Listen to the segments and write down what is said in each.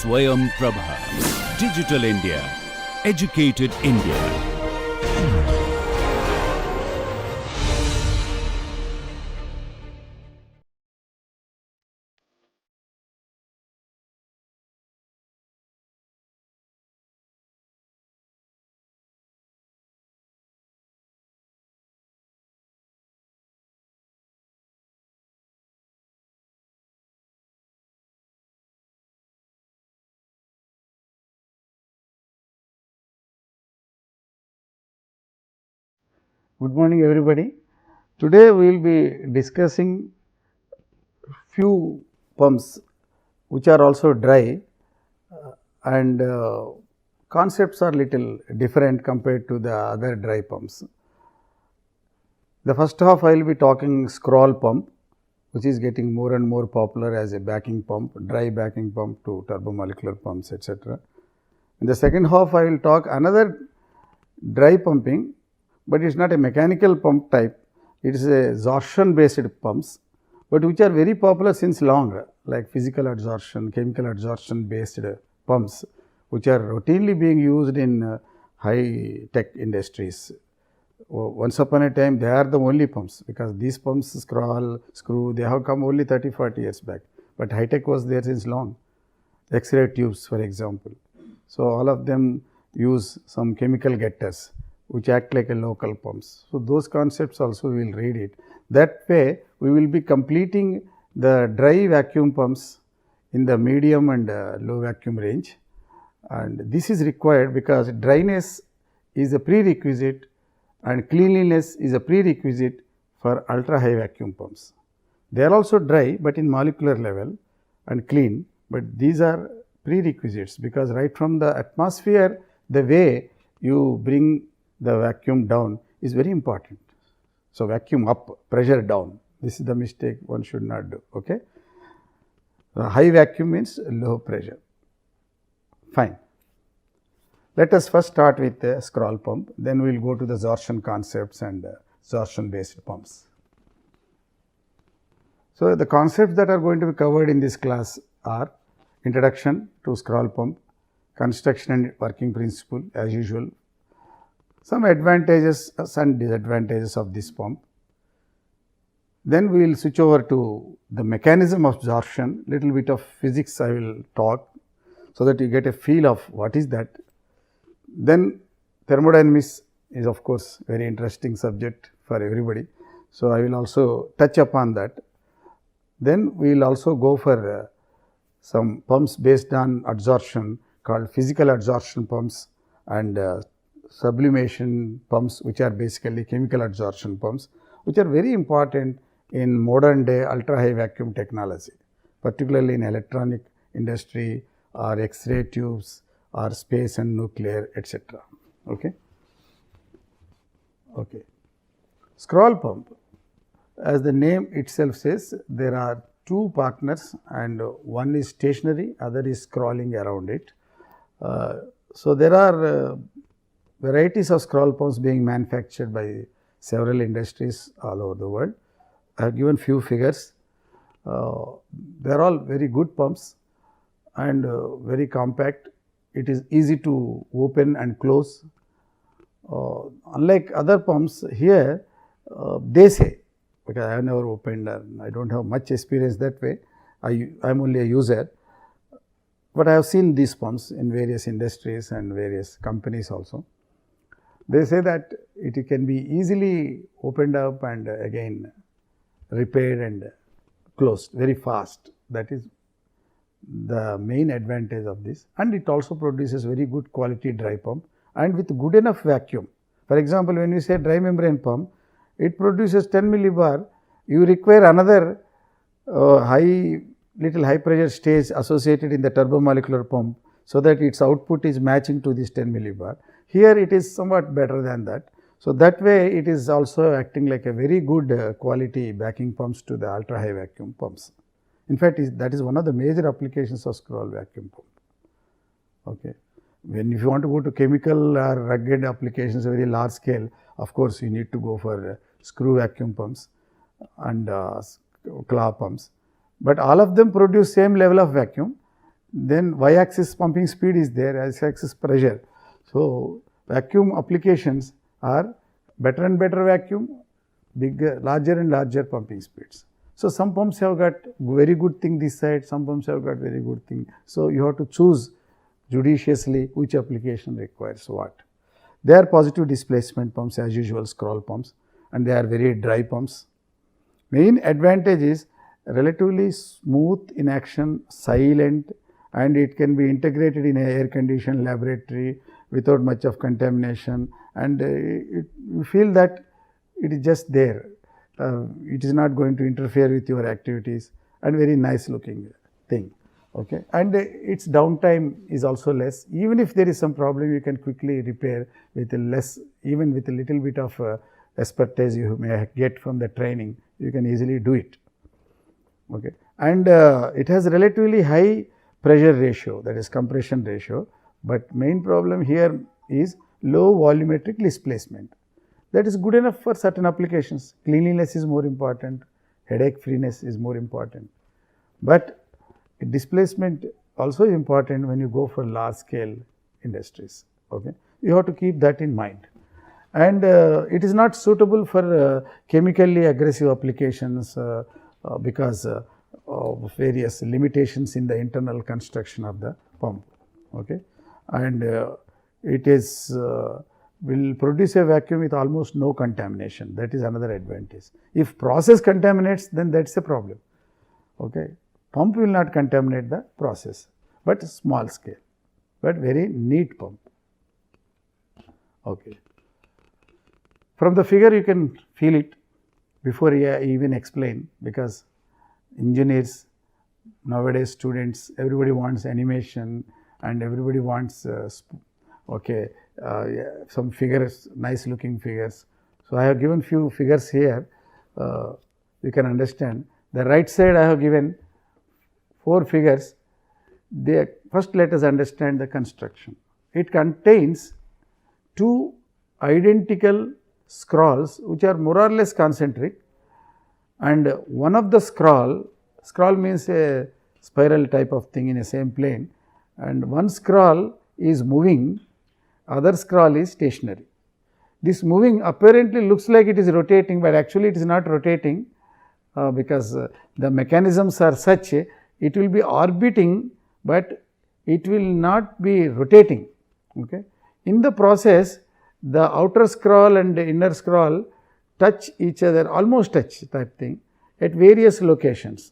Swayam Prabha. Digital India. Educated India. Good morning, everybody. Today we will be discussing few pumps which are also dry and concepts are little different compared to the other dry pumps. The first half I will be talking scroll pump, which is getting more and more popular as a backing pump, dry backing pump to turbomolecular pumps, etc. In the second half I will talk another dry pumping, but it is not a mechanical pump type, it is a sorption based pumps, but which are very popular since long, like physical adsorption, chemical adsorption based pumps, which are routinely being used in high tech industries. Once upon a time they are the only pumps, because these pumps screw they have come only 30-40 years back, but high tech was there since long. X-ray tubes for example. So, all of them use some chemical getters which act like a local pumps. So, those concepts also we will read it. That way we will be completing the dry vacuum pumps in the medium and low vacuum range, and this is required because dryness is a prerequisite and cleanliness is a prerequisite for ultra high vacuum pumps. They are also dry, but in molecular level and clean, but these are prerequisites, because right from the atmosphere the way you bring the vacuum down is very important. So, vacuum up, pressure down, this is the mistake one should not do. Okay? The high vacuum means low pressure. Fine. Let us first start with the scroll pump, then we will go to the sorption concepts and sorption based pumps. So, the concepts that are going to be covered in this class are introduction to scroll pump, construction and working principle as usual, some advantages and disadvantages of this pump. Then we will switch over to the mechanism of sorption, little bit of physics I will talk, so that you get a feel of what is that. Then thermodynamics is of course very interesting subject for everybody. So, I will also touch upon that. Then we will also go for some pumps based on adsorption called physical adsorption pumps and sublimation pumps, which are basically chemical adsorption pumps, which are very important in modern day ultra high vacuum technology, particularly in electronic industry or X-ray tubes or space and nuclear, etc. Okay. Okay. Scroll pump, as the name itself says, there are two partners and one is stationary, other is crawling around it. So, there are varieties of scroll pumps being manufactured by several industries all over the world. I have given few figures. They are all very good pumps and very compact. It is easy to open and close. Unlike other pumps, here they say, because I have never opened and I do not have much experience that way, I am only a user, but I have seen these pumps in various industries and various companies also. They say that it can be easily opened up and again repaired and closed very fast. That is the main advantage of this, and it also produces very good quality dry pump and with good enough vacuum. For example, when we say dry membrane pump, it produces 10 millibar, you require another little high pressure stage associated in the turbomolecular pump, so that its output is matching to this 10 millibar. Here it is somewhat better than that. So, that way it is also acting like a very good quality backing pumps to the ultra high vacuum pumps. In fact, that is one of the major applications of scroll vacuum pump. Okay. When if you want to go to chemical or rugged applications, very large scale, of course, you need to go for screw vacuum pumps and claw pumps, but all of them produce same level of vacuum. then y axis pumping speed is there, x axis pressure. So, vacuum applications are better and better vacuum, bigger, larger and larger pumping speeds. So, some pumps have got very good thing this side, some pumps have got very good thing. So, you have to choose judiciously which application requires what. They are positive displacement pumps as usual, scroll pumps, and they are very dry pumps. Main advantage is relatively smooth in action, silent, and it can be integrated in a air conditioned laboratory without much of contamination, and you feel that it is just there. It is not going to interfere with your activities, and very nice looking thing. Okay. And its downtime is also less. Even if there is some problem, you can quickly repair with a less, even with a little bit of expertise you may get from the training, you can easily do it. Okay. And it has relatively high pressure ratio, that is compression ratio, but main problem here is low volumetric displacement. That is good enough for certain applications. Cleanliness is more important, headache freeness is more important, but displacement also is important when you go for large scale industries. Okay. You have to keep that in mind. And it is not suitable for chemically aggressive applications because of various limitations in the internal construction of the pump. Okay. And it is will produce a vacuum with almost no contamination. That is another advantage. If process contaminates, then that is a problem. Okay. Pump will not contaminate the process, but small scale, but very neat pump. Okay. From the figure you can feel it before I even explain, because engineers, nowadays students, everybody wants animation and everybody wants some figures, nice looking figures. So, I have given few figures here, you can understand. The right side I have given 4 figures. First let us understand the construction. It contains 2 identical scrolls which are more or less concentric, and one of the scroll means a spiral type of thing in a same plane, and one scroll is moving, other scroll is stationary. This moving apparently looks like it is rotating, but actually it is not rotating because the mechanisms are such, it will be orbiting, but it will not be rotating. Okay. In the process, the outer scroll and the inner scroll touch each other, almost touch type thing at various locations,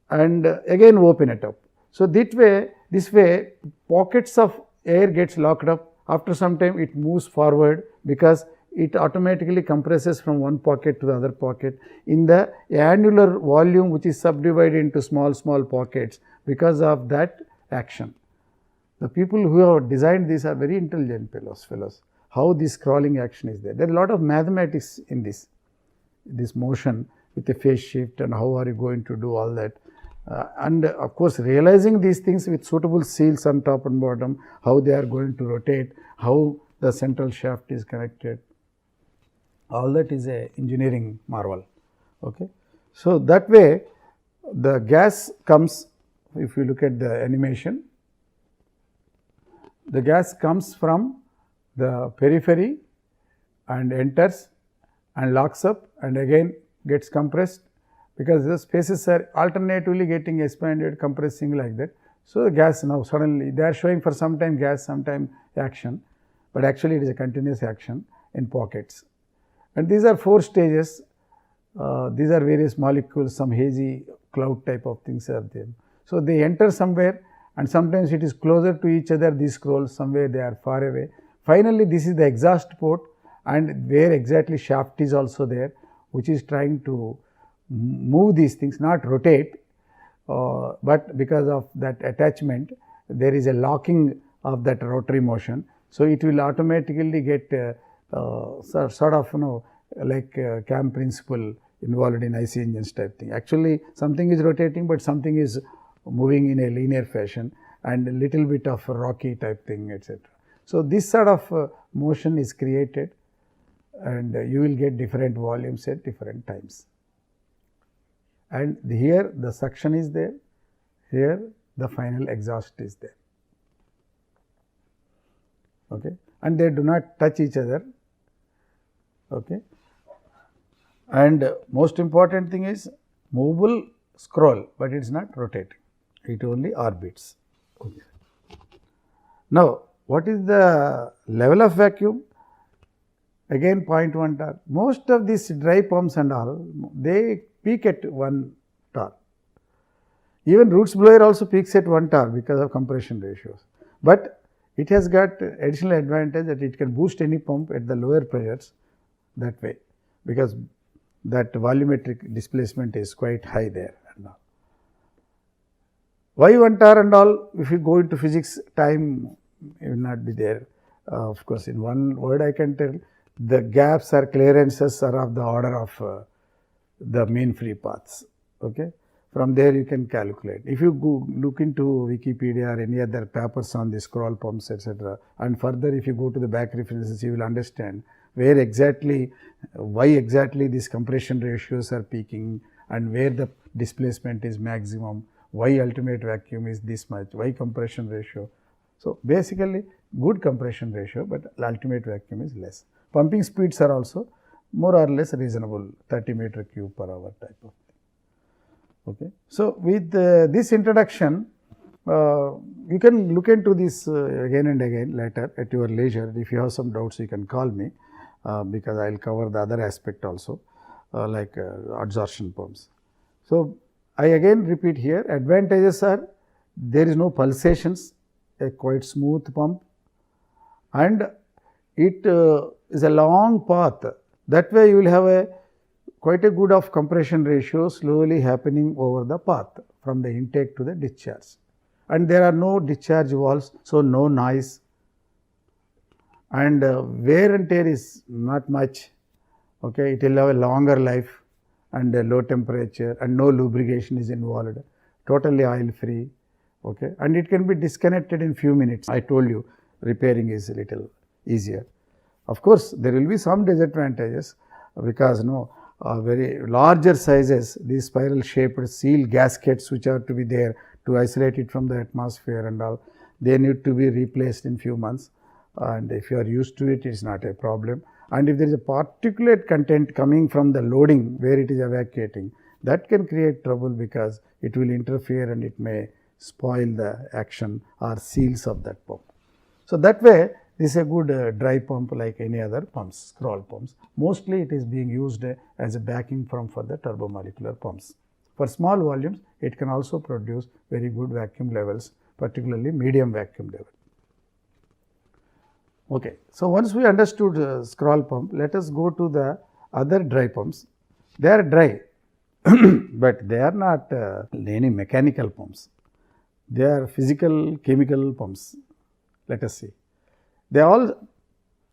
and again open it up. So, this way pockets of air gets locked up. After some time it moves forward because it automatically compresses from one pocket to the other pocket in the annular volume, which is subdivided into small pockets because of that action. The people who have designed this are very intelligent fellows. How this scrolling action is there. There are a lot of mathematics in this motion with a phase shift, and how are you going to do all that. And of course, realizing these things with suitable seals on top and bottom, how they are going to rotate, how the central shaft is connected, all that is a engineering marvel. Okay. So, that way the gas comes, if you look at the animation, the gas comes from the periphery and enters and locks up and again gets compressed, because the spaces are alternatively getting expanded, compressing like that. So, the gas now suddenly they are showing for some time gas, sometime action, but actually it is a continuous action in pockets. And these are 4 stages, these are various molecules, some hazy cloud type of things are there. So, they enter somewhere, and sometimes it is closer to each other, these scrolls, somewhere they are far away. Finally, this is the exhaust port, and where exactly shaft is also there, which is trying to move these things, not rotate, but because of that attachment there is a locking of that rotary motion. So, it will automatically get sort of like CAM principle involved in IC engines type thing. Actually, something is rotating, but something is moving in a linear fashion and a little bit of a rocky type thing, etc. So, this sort of motion is created, and you will get different volumes at different times. And here the suction is there, here the final exhaust is there. Okay. And they do not touch each other. Okay. And most important thing is movable scroll, but it is not rotating, it only orbits. Okay. Now, what is the level of vacuum? Again 0.1 torr. Most of these dry pumps and all, they peak at 1 torr. Even roots blower also peaks at 1 torr because of compression ratios. But it has got additional advantage that it can boost any pump at the lower pressures that way, because that volumetric displacement is quite high there and all. Why 1 torr and all? If you go into physics, time will not be there. Of course, in one word I can tell, the gaps or clearances are of the order of the mean free paths. Okay. From there you can calculate. If you go look into Wikipedia or any other papers on the scroll pumps, etc., and further if you go to the back references, you will understand where exactly, why exactly these compression ratios are peaking and where the displacement is maximum, why ultimate vacuum is this much, why compression ratio. So, basically good compression ratio, but ultimate vacuum is less. Pumping speeds are also more or less reasonable, 30 meter cube per hour type of thing. Okay. So, with this introduction, you can look into this again and again later at your leisure. If you have some doubts, you can call me, because I will cover the other aspect also, like adsorption pumps. So, I again repeat here, advantages are there is no pulsations, a quite smooth pump, and it is a long path. That way you will have a quite a good of compression ratio slowly happening over the path from the intake to the discharge, and there are no discharge valves, so no noise, and wear and tear is not much. Okay. It will have a longer life and a low temperature, and no lubrication is involved, totally oil free. Okay. And it can be disconnected in few minutes. I told you repairing is a little easier. Of course, there will be some disadvantages, because very larger sizes, these spiral shaped seal gaskets which are to be there to isolate it from the atmosphere and all, they need to be replaced in few months, and if you are used to it, it is not a problem. And if there is a particulate content coming from the loading where it is evacuating, that can create trouble, because it will interfere and it may spoil the action or seals of that pump. So, that way this is a good dry pump like any other pumps, scroll pumps. Mostly it is being used as a backing pump for the turbomolecular pumps. For small volumes, it can also produce very good vacuum levels, particularly medium vacuum level. Okay. So, once we understood scroll pump, let us go to the other dry pumps. They are dry, but they are not any mechanical pumps. They are physical chemical pumps. Let us see. They all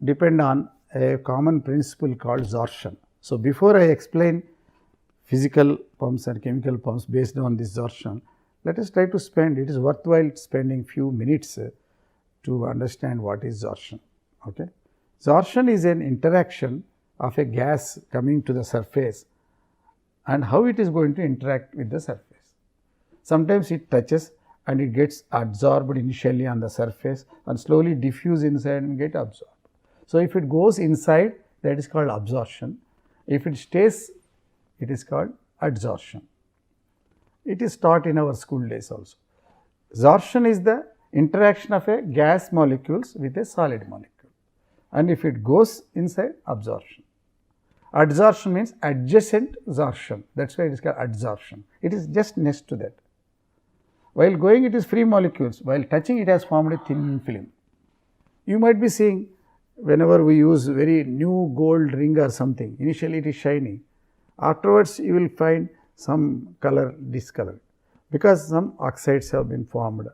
depend on a common principle called sorption. So, before I explain physical pumps and chemical pumps based on this sorption, let us try to spend, it is worthwhile spending few minutes to understand what is sorption. Okay. Sorption is an interaction of a gas coming to the surface and how it is going to interact with the surface. Sometimes it touches and it gets absorbed initially on the surface and slowly diffuse inside and get absorbed. So, if it goes inside, that is called absorption. If it stays, it is called adsorption. It is taught in our school days also. Sorption is the interaction of a gas molecules with a solid molecule, and if it goes inside, absorption. Adsorption means adjacent sorption, that is why it is called adsorption. It is just next to that. While going, it is free molecules, while touching, it has formed a thin film. You might be seeing whenever we use very new gold ring or something, initially it is shiny, afterwards you will find some color discolored, because some oxides have been formed.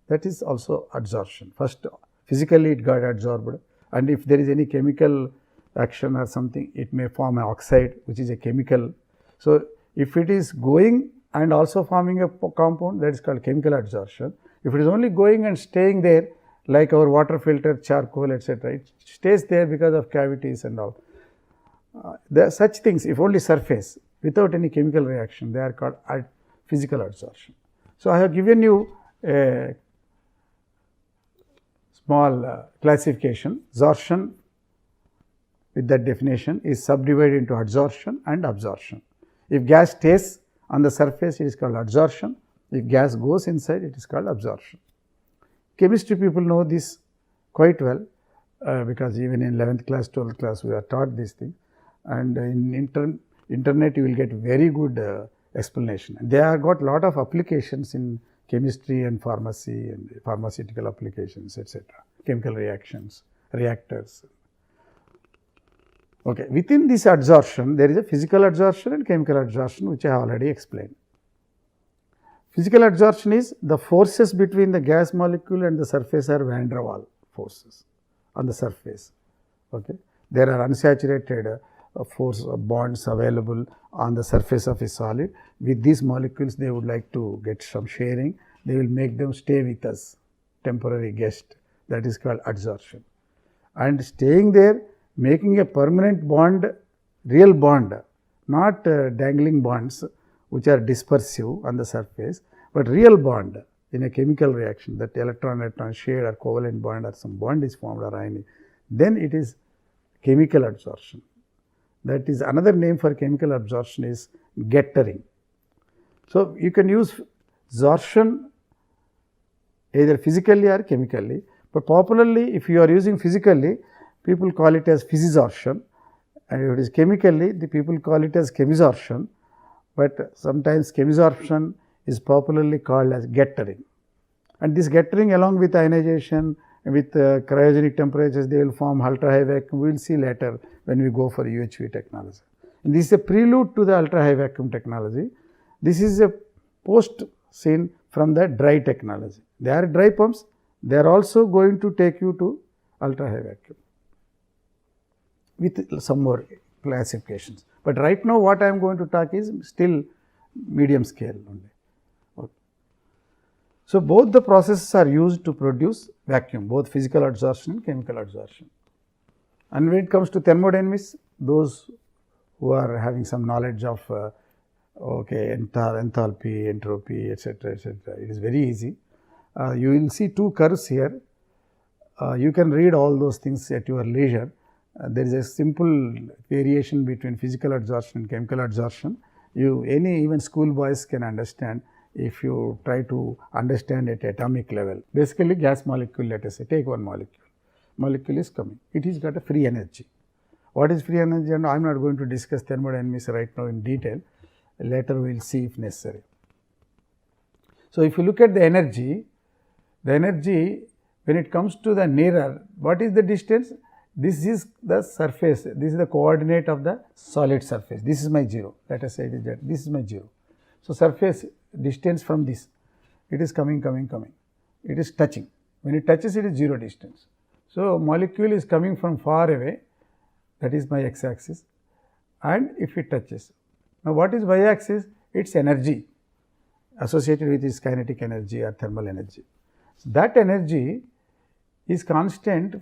That is also adsorption. First physically it got adsorbed, and if there is any chemical action or something, it may form an oxide which is a chemical. So, if it is going and also forming a compound, that is called chemical adsorption. If it is only going and staying there, like our water filter, charcoal, etc., it stays there because of cavities and all. There are such things, if only surface without any chemical reaction, they are called physical adsorption. So, I have given you a small classification. Sorption with that definition is subdivided into adsorption and absorption. If gas stays on the surface, it is called adsorption. If gas goes inside, it is called absorption. Chemistry people know this quite well because even in 11th class, 12th class, we are taught these things, and in internet you will get very good explanation. They have got lot of applications in chemistry and pharmacy and pharmaceutical applications, etc., chemical reactions, reactors. Okay. Within this adsorption, there is a physical adsorption and chemical adsorption, which I have already explained. Physical adsorption is the forces between the gas molecule and the surface are van der Waals forces on the surface. Okay. There are unsaturated force bonds available on the surface of a solid. With these molecules, they would like to get some sharing. They will make them stay with us, temporary guest. That is called adsorption. And staying there, making a permanent bond, real bond, not dangling bonds which are dispersive on the surface, but real bond in a chemical reaction, that electron shade or covalent bond or some bond is formed or ionic, then it is chemical adsorption. That is another name for chemical absorption is gettering. So, you can use sorption either physically or chemically, but popularly if you are using physically, people call it as physisorption, and if it is chemically, the people call it as chemisorption, but sometimes chemisorption is popularly called as gettering. And this gettering along with ionization, with cryogenic temperatures, they will form ultra high vacuum. We will see later when we go for UHV technology. And this is a prelude to the ultra high vacuum technology. This is a post scene from the dry technology. They are dry pumps, they are also going to take you to ultra high vacuum with some more classifications. But right now what I am going to talk is still medium scale only. Okay. So, both the processes are used to produce vacuum, both physical adsorption and chemical adsorption. And when it comes to thermodynamics, those who are having some knowledge of enthalpy, entropy, etc., it is very easy. You will see two curves here. You can read all those things at your leisure. There is a simple variation between physical adsorption and chemical adsorption. Even school boys can understand if you try to understand at atomic level. Basically, gas molecule, let us say, take one molecule. Molecule is coming. It has got a free energy. What is free energy? And I am not going to discuss thermodynamics right now in detail. Later we will see if necessary. So, if you look at the energy when it comes to the nearer, what is the distance? This is the surface, this is the coordinate of the solid surface, this is my 0, let us say it is that, this is my 0. So, surface distance from this, it is coming, it is touching, when it touches it is 0 distance. So, molecule is coming from far away, that is my x axis, and if it touches. Now, what is y axis? It is energy associated with its kinetic energy or thermal energy. So, that energy is constant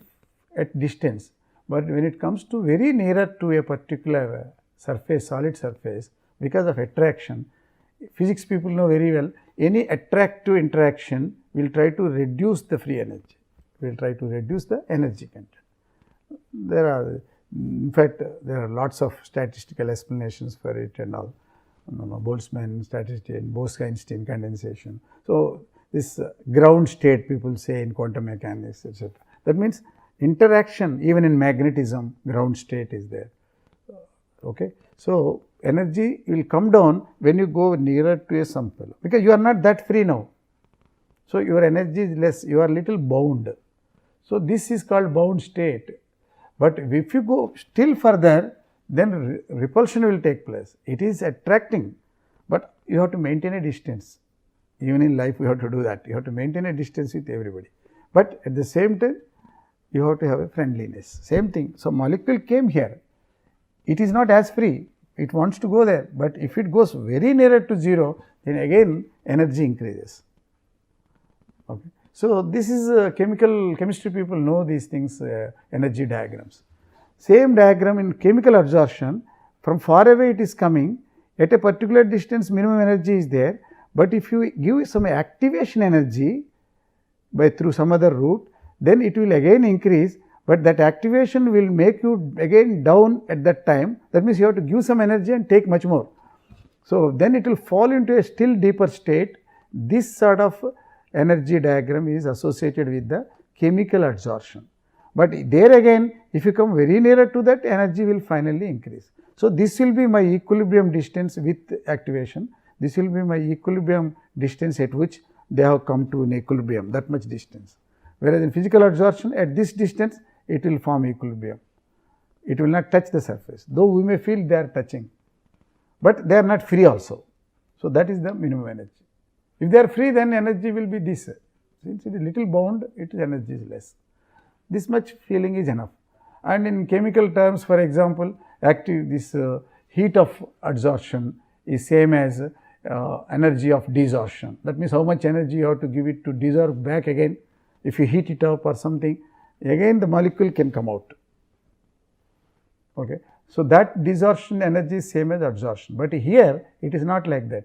at distance, but when it comes to very nearer to a particular surface, solid surface, because of attraction, physics people know very well, any attractive interaction will try to reduce the free energy, will try to reduce the energy content. In fact, there are lots of statistical explanations for it and all, Boltzmann statistic, Bose-Einstein condensation. So, this ground state people say in quantum mechanics, etc. That means interaction, even in magnetism, ground state is there. Okay. So, energy will come down when you go nearer to a sample, because you are not that free now. So, your energy is less, you are little bound. So, this is called bound state. But if you go still further, then repulsion will take place. It is attracting, but you have to maintain a distance. Even in life, we have to do that. You have to maintain a distance with everybody. But at the same time, you have to have a friendliness. Same thing. So, molecule came here. It is not as free. It wants to go there. But if it goes very nearer to 0, then again energy increases. Okay. So, this is chemistry people know these things, energy diagrams. Same diagram in chemical adsorption, from far away it is coming, at a particular distance minimum energy is there, But if you give some activation energy by through some other route, then it will again increase, but that activation will make you again down at that time. That means you have to give some energy and take much more. So, then it will fall into a still deeper state. This sort of energy diagram is associated with the chemical adsorption. But there again, if you come very nearer to that, energy will finally increase. So, this will be my equilibrium distance with activation. This will be my equilibrium distance at which they have come to an equilibrium, that much distance. Whereas in physical adsorption, at this distance, it will form equilibrium. It will not touch the surface, though we may feel they are touching, but they are not free also. So, that is the minimum energy. If they are free, then energy will be this. Since it is little bound, its energy is less. This much feeling is enough. And in chemical terms, for example, heat of adsorption is same as energy of desorption. That means how much energy you have to give it to desorb back again. If you heat it up or something, again the molecule can come out. Okay. So, that desorption energy is same as adsorption, but here it is not like that.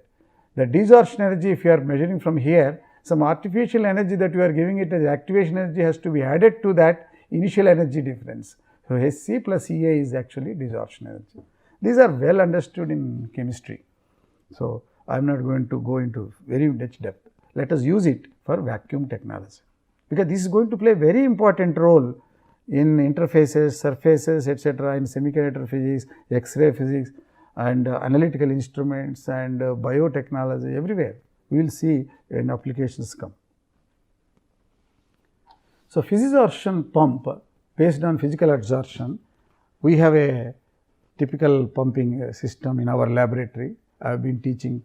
The desorption energy, if you are measuring from here, some artificial energy that you are giving it as activation energy has to be added to that initial energy difference. So, Hc plus Ea is actually desorption energy. These are well understood in chemistry. So, I am not going to go into very much depth. Let us use it for vacuum technology, because this is going to play a very important role in interfaces, surfaces, etc., in semiconductor physics, X-ray physics, and analytical instruments and biotechnology, everywhere we will see when applications come. So, physisorption pump based on physical adsorption, we have a typical pumping system in our laboratory. I have been teaching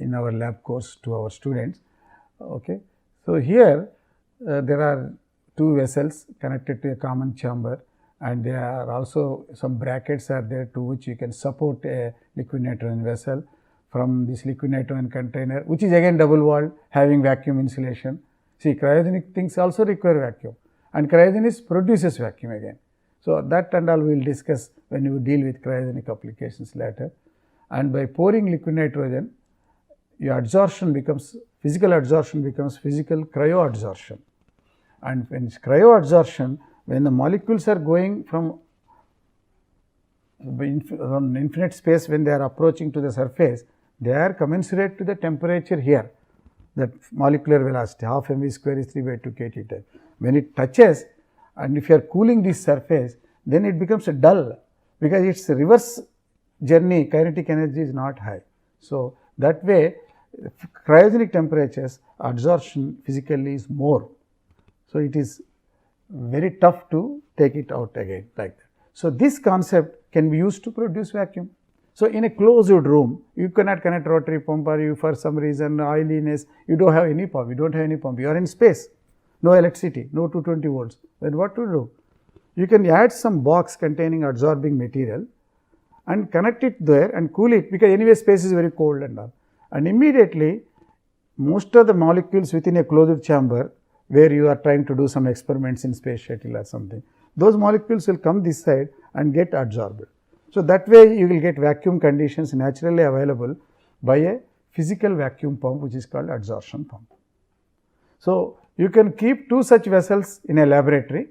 in our lab course to our students. Okay. So, here there are two vessels connected to a common chamber, and there are also some brackets are there to which you can support a liquid nitrogen vessel from this liquid nitrogen container, which is again double walled, having vacuum insulation. See, cryogenic things also require vacuum, and cryogenics produces vacuum again. So, that and all we will discuss when you deal with cryogenic applications later. And by pouring liquid nitrogen, your adsorption becomes physical adsorption becomes physical cryoadsorption. And when it's cryoadsorption, when the molecules are going from infinite space, when they are approaching to the surface, they are commensurate to the temperature here, that molecular velocity half mv square is 3 by 2 kT type. When it touches, and if you are cooling this surface, then it becomes dull, because its reverse journey kinetic energy is not high. So, that way cryogenic temperatures adsorption physically is more. So, it is very tough to take it out again like that. So, this concept can be used to produce vacuum. So, in a closed room, you cannot connect rotary pump, or you for some reason oiliness, you do not have any pump, you are in space, no electricity, no 220 volts, then what to do? You can add some box containing adsorbing material and connect it there and cool it, because anyway space is very cold and all, and immediately most of the molecules within a closed chamber where you are trying to do some experiments in space shuttle or something, those molecules will come this side and get adsorbed. So, that way you will get vacuum conditions naturally available by a physical vacuum pump, which is called adsorption pump. So, you can keep two such vessels in a laboratory,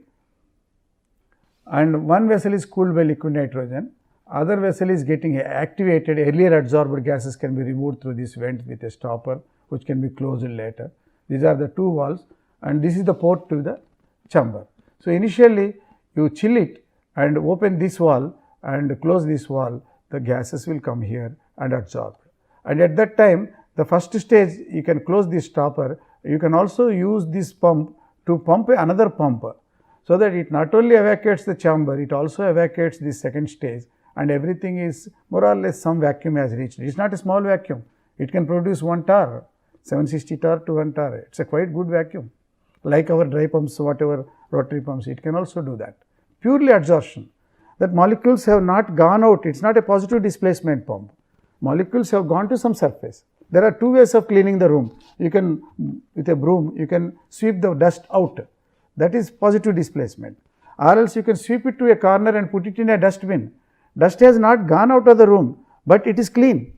and one vessel is cooled by liquid nitrogen, other vessel is getting activated. Earlier adsorbed gases can be removed through this vent with a stopper, which can be closed later. These are the two valves, and this is the port to the chamber. So, initially you chill it and open this valve and close this valve, the gases will come here and adsorb. And at that time, the first stage you can close this stopper, you can also use this pump to pump another pump, so that it not only evacuates the chamber, it also evacuates the second stage, and everything is more or less some vacuum has reached. It is not a small vacuum, it can produce 1 tar, 760 tar to 1 tar, it is a quite good vacuum. Like our dry pumps, whatever rotary pumps, it can also do that. Purely adsorption, that molecules have not gone out, it is not a positive displacement pump. Molecules have gone to some surface. There are two ways of cleaning the room. You can, with a broom, you can sweep the dust out, that is positive displacement, or else you can sweep it to a corner and put it in a dustbin. Dust has not gone out of the room, but it is clean.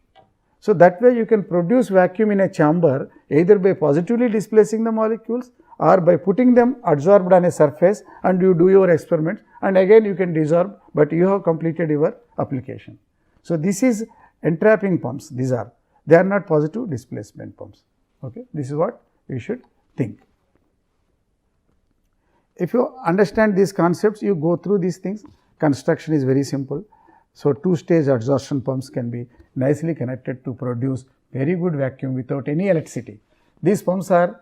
So, that way you can produce vacuum in a chamber either by positively displacing the molecules or by putting them adsorbed on a surface, and you do your experiment, and again you can desorb, but you have completed your application. So, this is entrapping pumps, these are, they are not positive displacement pumps. Okay. This is what you should think. If you understand these concepts, you go through these things, construction is very simple. So, two-stage adsorption pumps can be nicely connected to produce very good vacuum without any electricity. These pumps are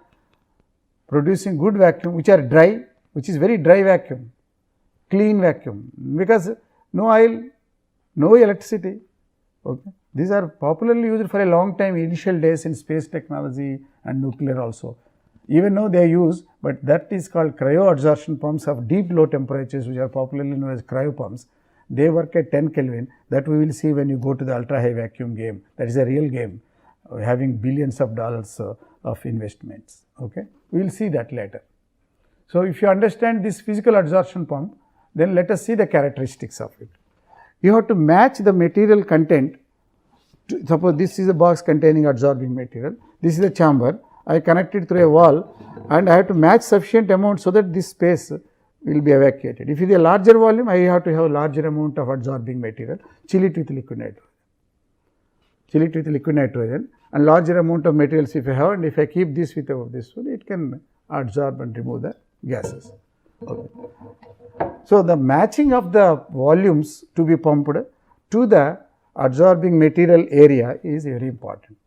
producing good vacuum which are dry, which is very dry vacuum, clean vacuum, because no oil, no electricity. Okay. These are popularly used for a long time, initial days in space technology and nuclear also. Even though they are used, but that is called cryo-adsorption pumps of deep low temperatures, which are popularly known as cryo pumps. They work at 10 Kelvin, that we will see when you go to the ultra high vacuum game. That is a real game, having billions of dollars of investments. Okay. We will see that later. So, if you understand this physical adsorption pump, then let us see the characteristics of it. You have to match the material content. Suppose this is a box containing adsorbing material, this is a chamber, I connect it through a wall, and I have to match sufficient amount so that this space will be evacuated. If it is a larger volume, I have to have a larger amount of adsorbing material, chill it with liquid nitrogen, and larger amount of materials if I have, and if I keep this with this one, it can adsorb and remove the gases. Okay. So, the matching of the volumes to be pumped to the adsorbing material area is very important.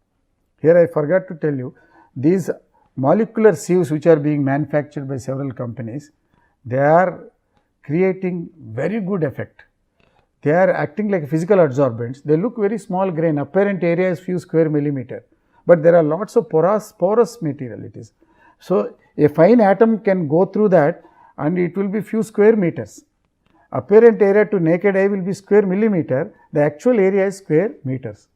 Here I forgot to tell you, these molecular sieves which are being manufactured by several companies, they are creating very good effect. They are acting like physical adsorbents. They look very small grain, apparent area is few square millimeter, but there are lots of porous material it is. So, a fine atom can go through that and it will be few square meters. Apparent area to naked eye will be square millimeter, the actual area is square meters.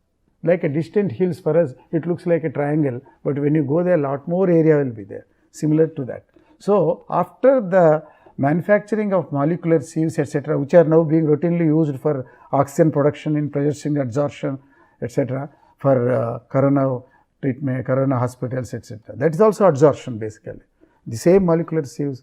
Like a distant hills for us, it looks like a triangle, but when you go there, lot more area will be there, similar to that. So, after the manufacturing of molecular sieves etc., which are now being routinely used for oxygen production in pressure sink adsorption etc., for corona treatment, corona hospitals etc., that is also adsorption basically. The same molecular sieves,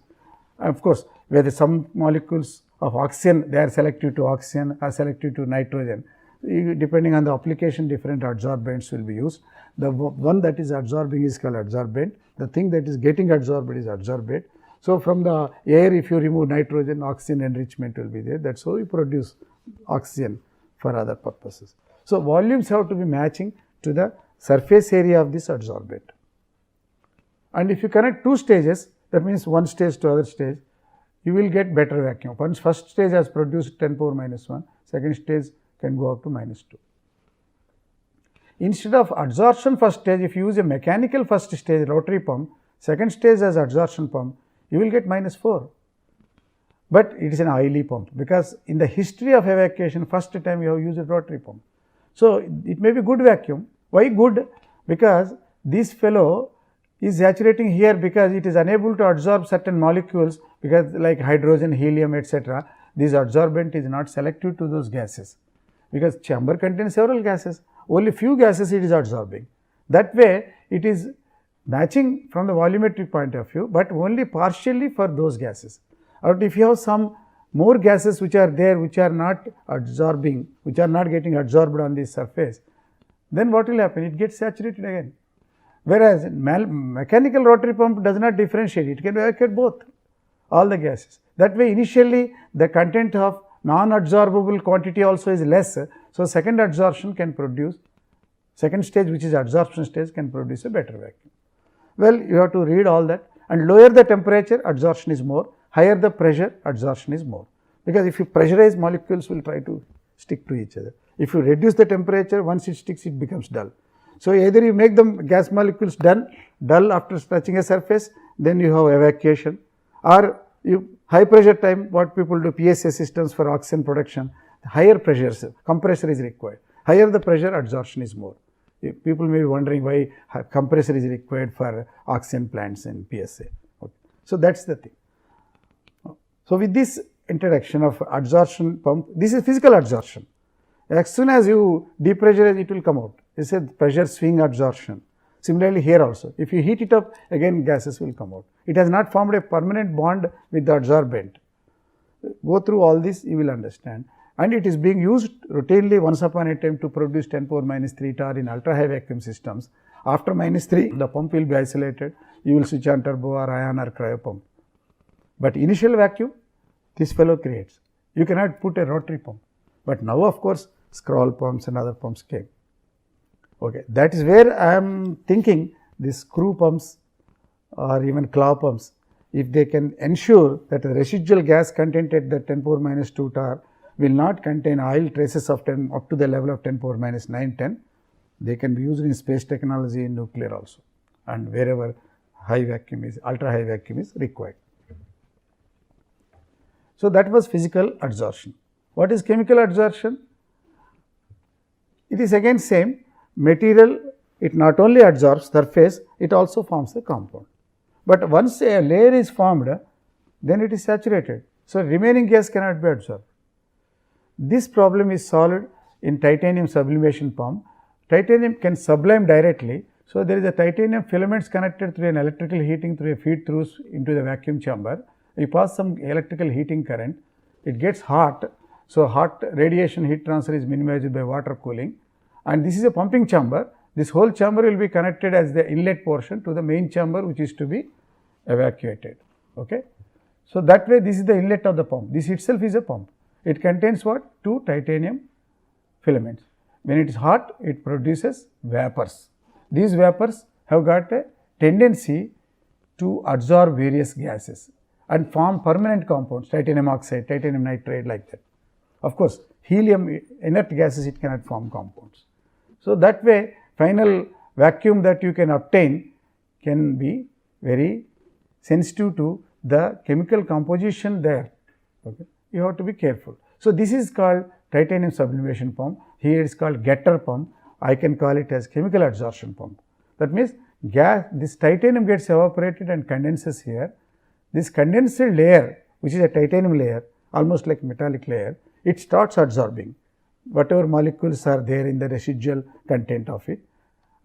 of course, where some molecules of oxygen, they are selective to oxygen or selective to nitrogen. Depending on the application, different adsorbents will be used. The one that is absorbing is called adsorbent. The thing that is getting adsorbed is adsorbate. So, from the air, if you remove nitrogen, oxygen enrichment will be there. That is how you produce oxygen for other purposes. So, volumes have to be matching to the surface area of this adsorbent. And if you connect two stages, that means one stage to other stage, you will get better vacuum. Once first stage has produced 10 power minus 1, second stage can go up to minus 2. Instead of adsorption first stage, if you use a mechanical first stage rotary pump, second stage as adsorption pump, you will get minus 4. But it is an oily pump, because in the history of evacuation, first time you have used a rotary pump. So, it may be good vacuum. Why good? Because this fellow is saturating here, because it is unable to adsorb certain molecules, because like hydrogen, helium etc., this adsorbent is not selective to those gases, because chamber contains several gases, only few gases it is adsorbing. That way it is matching from the volumetric point of view, but only partially for those gases. Or if you have some more gases which are there, which are not adsorbing, which are not getting adsorbed on this surface, then what will happen? It gets saturated again. Whereas mechanical rotary pump does not differentiate, it can evacuate both, all the gases. That way initially the content of non-adsorbable quantity also is less. So, second adsorption can produce, second stage which is adsorption stage can produce a better vacuum. Well, you have to read all that, and lower the temperature, adsorption is more, higher the pressure, adsorption is more, because if you pressurize, molecules will try to stick to each other. If you reduce the temperature, once it sticks, it becomes dull. So, either you make the gas molecules dull after touching a surface, then you have evacuation, or you high pressure time, what people do, PSA systems for oxygen production, higher pressures, compressor is required. Higher the pressure, adsorption is more. People may be wondering why compressor is required for oxygen plants in PSA. Okay. So, that is the thing. So, with this introduction of adsorption pump, this is physical adsorption. As soon as you depressurize, it will come out. This is pressure swing adsorption. Similarly, here also, if you heat it up, again gases will come out. It has not formed a permanent bond with the adsorbent. Go through all this, you will understand. And it is being used routinely once upon a time to produce 10 power minus 3 torr in ultra high vacuum systems. After minus 3, the pump will be isolated. You will switch on turbo or ion or cryo pump. But initial vacuum, this fellow creates. You cannot put a rotary pump. But now, of course, scroll pumps and other pumps came. Okay, that is where I am thinking these screw pumps or even claw pumps, if they can ensure that the residual gas content at the 10 power minus 2 torr will not contain oil traces of 10 up to the level of 10 power minus 9, 10, they can be used in space technology, in nuclear also, and wherever high vacuum is, ultra high vacuum is required. So, that was physical adsorption. What is chemical adsorption? It is again same. Material, it not only adsorbs surface, it also forms a compound. But once a layer is formed, then it is saturated. So, remaining gas cannot be absorbed. This problem is solved in titanium sublimation pump. Titanium can sublime directly. So, there is a titanium filaments connected through an electrical heating through a feed through into the vacuum chamber. We pass some electrical heating current, it gets hot. So, hot radiation heat transfer is minimized by water cooling, and this is a pumping chamber. This whole chamber will be connected as the inlet portion to the main chamber, which is to be evacuated. Okay. So, that way this is the inlet of the pump. This itself is a pump. It contains what? 2 titanium filaments. When it is hot, it produces vapors. These vapors have got a tendency to absorb various gases and form permanent compounds, titanium oxide, titanium nitride, like that. Of course, helium, inert gases, it cannot form compounds. So, that way final vacuum that you can obtain can be very sensitive to the chemical composition there. Okay. You have to be careful. So, this is called titanium sublimation pump. Here it is called getter pump. I can call it as chemical adsorption pump. That means gas, this titanium gets evaporated and condenses here. This condensed layer, which is a titanium layer, almost like metallic layer, it starts absorbing whatever molecules are there in the residual content of it,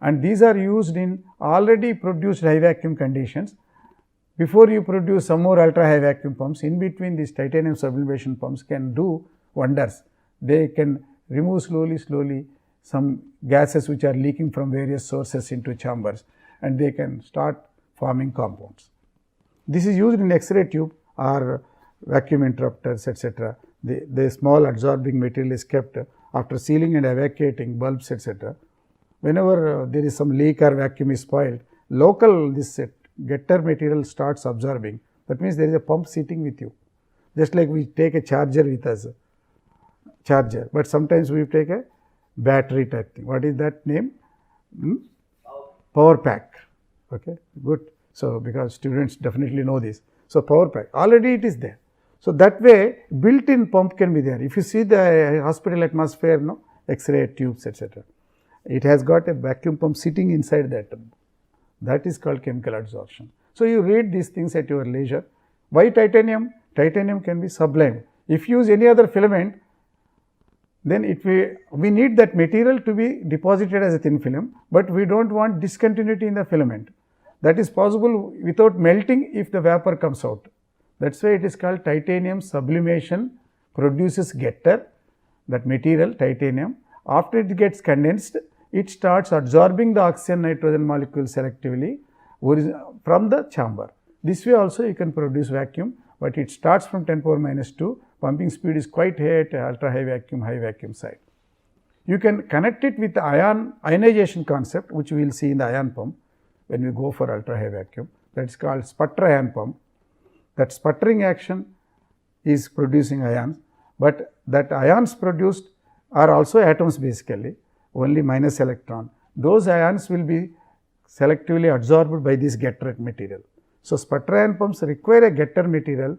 and these are used in already produced high vacuum conditions. Before you produce some more ultra high vacuum pumps, in between these titanium sublimation pumps can do wonders. They can remove slowly some gases which are leaking from various sources into chambers, and they can start forming compounds. This is used in X-ray tube or vacuum interrupters, etc. The small absorbing material is kept after sealing and evacuating bulbs, etc. Whenever there is some leak or vacuum is spoiled, local this getter material starts absorbing. That means there is a pump sitting with you, just like we take a charger with us, charger, but sometimes we take a battery type thing. What is that name? Power pack. Okay, good. So, because students definitely know this. So, power pack, already it is there. So, that way built-in pump can be there. If you see the hospital atmosphere, no, X-ray tubes, etc., it has got a vacuum pump sitting inside that. That is called chemical adsorption. So, you read these things at your leisure. Why titanium? Titanium can be sublimed. If you use any other filament, then we need that material to be deposited as a thin film, but we do not want discontinuity in the filament. That is possible without melting if the vapor comes out. That is why it is called titanium sublimation produces getter, that material titanium. After it gets condensed, it starts absorbing the oxygen nitrogen molecules selectively from the chamber. This way also you can produce vacuum, but it starts from 10 power minus 2. Pumping speed is quite high at ultra high vacuum side. You can connect it with the ionization concept, which we will see in the ion pump when we go for ultra high vacuum. That is called sputter ion pump. That sputtering action is producing ions, but that ions produced are also atoms basically, only minus electron. Those ions will be selectively absorbed by this getter material. So, sputter ion pumps require a getter material,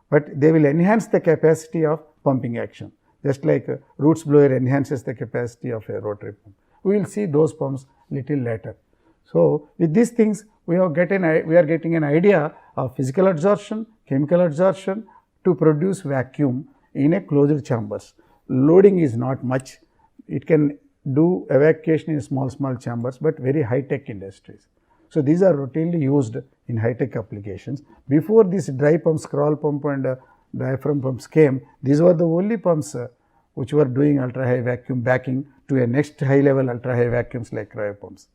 but they will enhance the capacity of pumping action, just like a Roots blower enhances the capacity of a rotary pump. We will see those pumps little later. So, with these things we are getting an idea of physical adsorption, chemical adsorption to produce vacuum in a closed chambers. Loading is not much, it can do evacuation in small chambers, but very high tech industries. So, these are routinely used in high tech applications. Before this dry pump, scroll pump and diaphragm pumps came, these were the only pumps which were doing ultra high vacuum backing to a next high level ultra high vacuums like cryo pumps.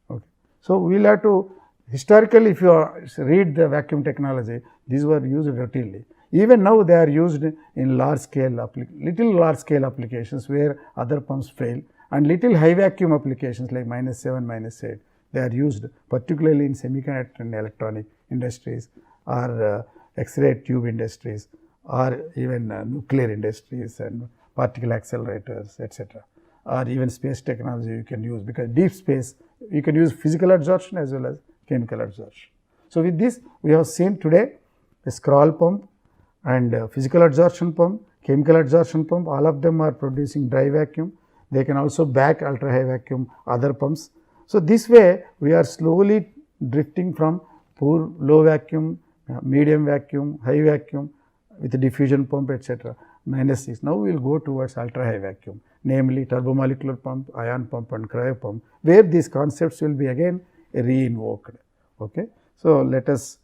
Okay. So, we will have to historically, if you read the vacuum technology, these were used routinely. Even now they are used in large scale applications where other pumps fail, and little high vacuum applications like -7, -8, they are used particularly in semiconductor and electronic industries, or X-ray tube industries, or even nuclear industries and particle accelerators, etc., or even space technology you can use, because deep space you can use physical adsorption as well as chemical adsorption. So, with this we have seen today a scroll pump and physical adsorption pump, chemical adsorption pump, all of them are producing dry vacuum. They can also back ultra high vacuum other pumps. So, this way we are slowly drifting from poor low vacuum, medium vacuum, high vacuum with diffusion pump, etc., -6. Now, we will go towards ultra high vacuum, namely turbomolecular pump, ion pump and cryo pump, where these concepts will be again re-invoked. Okay. So, let us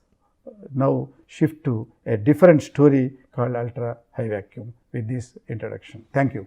now shift to a different story called ultra high vacuum with this introduction. Thank you.